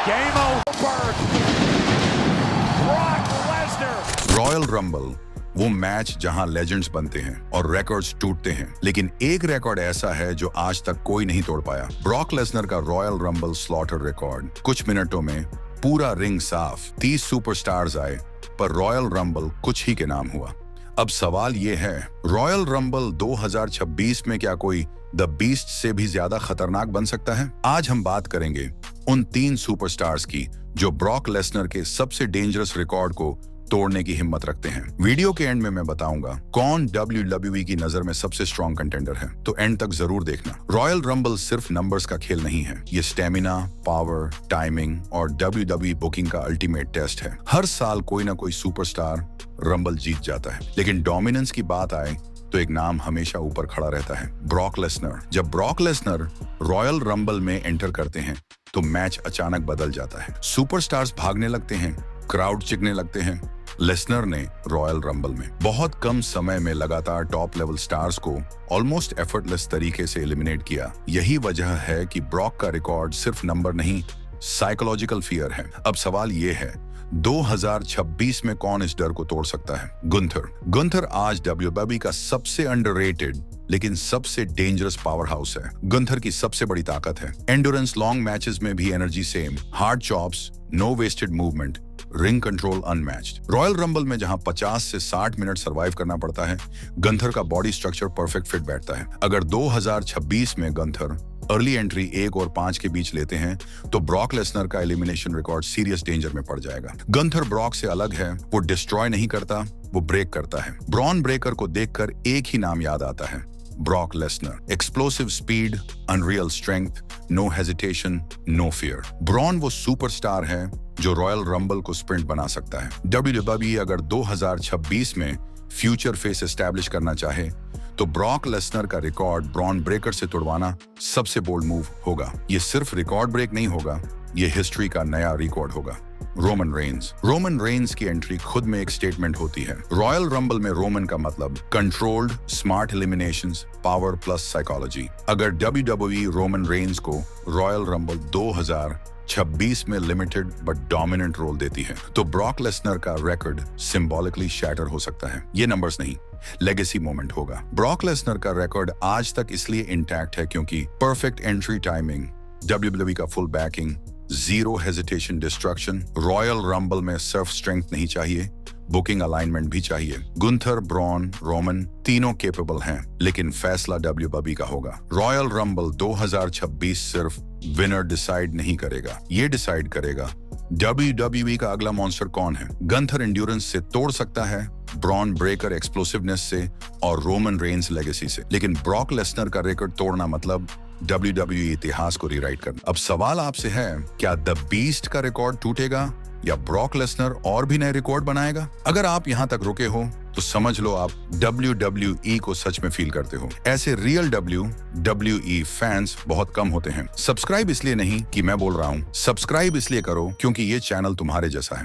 Game over. Brock Lesnar. Royal rumble वो match जहां legends बनते हैं और रिकॉर्ड्स टूटते हैं, लेकिन एक रिकॉर्ड ऐसा है जो आज तक कोई नहीं तोड़ पाया। ब्रॉक लेसनर का रॉयल रंबल स्लॉटर रिकॉर्ड। कुछ मिनटों में पूरा रिंग साफ, 30 सुपरस्टार्स आए, पर रॉयल रंबल कुछ ही के नाम हुआ। अब सवाल ये है, रॉयल रंबल 2026 में क्या कोई द बीस्ट से भी ज्यादा खतरनाक बन सकता है? आज हम बात करेंगे उन 3 सुपरस्टार्स की जो ब्रॉक लेसनर के सबसे डेंजरस रिकॉर्ड को तोड़ने की हिम्मत रखते हैं। वीडियो के एंड में मैं बताऊंगा कौन WWE की नजर में सबसे स्ट्रॉन्ग कंटेंडर है, तो एंड तक जरूर देखना। रॉयल रंबल सिर्फ नंबर्स का खेल नहीं है, ये स्टेमिना, पावर, टाइमिंग और WWE बुकिंग का अल्टीमेट टेस्ट है। हर साल कोई ना कोई सुपरस्टार रंबल जीत जाता है, लेकिन डोमिनेंस की बात आए तो एक नाम हमेशा ऊपर खड़ा रहता है, ब्रॉक लेसनर। जब ब्रॉक लेसनर रॉयल रंबल में एंटर करते हैं तो मैच अचानक बदल जाता है। सुपरस्टार्स भागने लगते हैं, क्राउड चिकने लगते हैं। लेसनर ने रॉयल रंबल में बहुत कम समय में लगातार टॉप लेवल स्टार्स को ऑलमोस्ट एफर्टलेस तरीके से एलिमिनेट किया। यही वजह है कि ब्रॉक का रिकॉर्ड सिर्फ नंबर नहीं, साइकोलॉजिकल फियर है। अब सवाल ये है, 2026 में कौन इस डर को तोड़ सकता है? गुंथर आज WWE का सबसे अंडररेटेड लेकिन सबसे डेंजरस पावर हाउस है। गुंथर की सबसे बड़ी ताकत है एंडोरेंस, लॉन्ग मैचेस में भी energy same, hard chops, no wasted movement, ring control unmatched. Royal rumble में जहां 50 से 60 मिनट सरवाइव करना पड़ता है, गंथर का बॉडी स्ट्रक्चर परफेक्ट फिट बैठता है। अगर 2026 में गंथर अर्ली एंट्री 1 और 5 के बीच लेते हैं तो ब्रॉक लेसनर का एलिमिनेशन रिकॉर्ड सीरियस डेंजर में पड़ जाएगा। गंथर ब्रॉक से अलग है, वो डिस्ट्रॉय नहीं करता, वो ब्रेक करता है। ब्रॉन ब्रेकर को देखकर एक ही नाम याद आता है, Brock Lesnar. Explosive speed, unreal strength, no hesitation, no fear. Braun वो सुपरस्टार है जो रॉयल रंबल को स्प्रिंट बना सकता है। WWE अगर 2026 में फ्यूचर फेस एस्टैब्लिश करना चाहे तो ब्रॉक लेसनर का रिकॉर्ड ब्रॉन ब्रेकर से तोड़वाना सबसे बोल्ड मूव होगा। ये सिर्फ रिकॉर्ड ब्रेक नहीं होगा, ये हिस्ट्री का नया रिकॉर्ड होगा। रोमन रेंस की एंट्री खुद में एक स्टेटमेंट होती है। रॉयल रंबल में रोमन का मतलब controlled, smart eliminations, power plus psychology. अगर WWE रोमन रेंस को रॉयल रंबल 2026 में लिमिटेड बट डोमिनेंट रोल देती है तो ब्रॉक लेसनर का रिकॉर्ड सिंबॉलिकली शैटर हो सकता है। ये नंबर्स नहीं, लेगेसी मोमेंट होगा। ब्रॉक लेसनर का रिकॉर्ड आज तक इसलिए इंटैक्ट है क्योंकि परफेक्ट एंट्री टाइमिंग, WWE का full banking, zero hesitation destruction. Royal rumble में सिर्फ स्ट्रेंथ नहीं चाहिए, बुकिंग अलाइनमेंट भी चाहिए। गुंथर, ब्रॉन, रोमन तीनों केपेबल हैं, लेकिन फैसला WWE का होगा। रॉयल रंबल 2026 सिर्फ विनर डिसाइड नहीं करेगा, ये डिसाइड करेगा WWE का अगला मॉन्स्टर कौन है। गंथर एंड्योरेंस से तोड़ सकता है, ब्रॉन ब्रेकर एक्सप्लोसिवनेस से और रोमन रेंस लेगेसी से, लेकिन ब्रॉक लेसनर का रिकॉर्ड तोड़ना मतलब WWE इतिहास को रीराइट करना। अब सवाल आपसे है, क्या द बीस्ट का रिकॉर्ड टूटेगा या ब्रॉक लेसनर और भी नए रिकॉर्ड बनाएगा? अगर आप यहाँ तक रुके हो तो समझ लो आप WWE को सच में फील करते हो। ऐसे रियल WWE फैंस बहुत कम होते हैं। सब्सक्राइब इसलिए नहीं कि मैं बोल रहा हूँ, सब्सक्राइब इसलिए करो क्योंकि ये चैनल तुम्हारे जैसा है।